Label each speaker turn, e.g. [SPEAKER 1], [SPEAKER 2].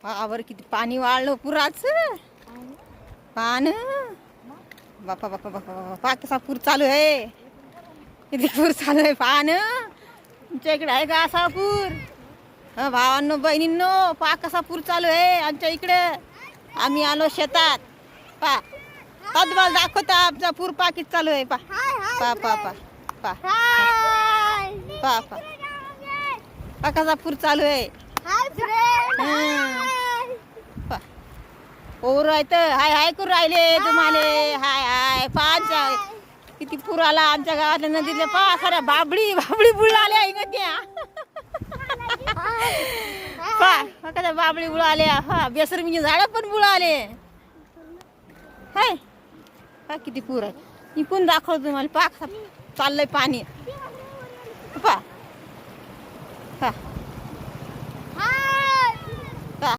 [SPEAKER 1] Power किती पाणी वाढलं पुराचं पान. बापा बापा बापा बापा कसा पूर चालू आहे. किती पूर चालू आहे पान. तुमच्या इकडे आहे का असा पूर? भावांनो बहिणींनो पा कसा पूर चालू आहे आमच्या इकडे. आम्ही आलो शेतात पा तुम्हाला दाखवता आमचा पूर पा किती चालू आहे. पा पा पा पा पा पा पा पा कसा पूर चालू आहे. पोर आहेत हाय हाय करू राहिले तुम्हाला. हाय हाय पाच किती पूर आला आमच्या गावातल्या नदीतल्या पा खऱ्या बाबडी बाबडी बुडाल्या नद्या. पा कशा बाबडी बुडाल्या. हा बेसरमीची झाडं पण बुडाले. हाय पा किती पूर आहे. इकून दाखवतो तुम्हाला पा चाललंय पाणी. पा पा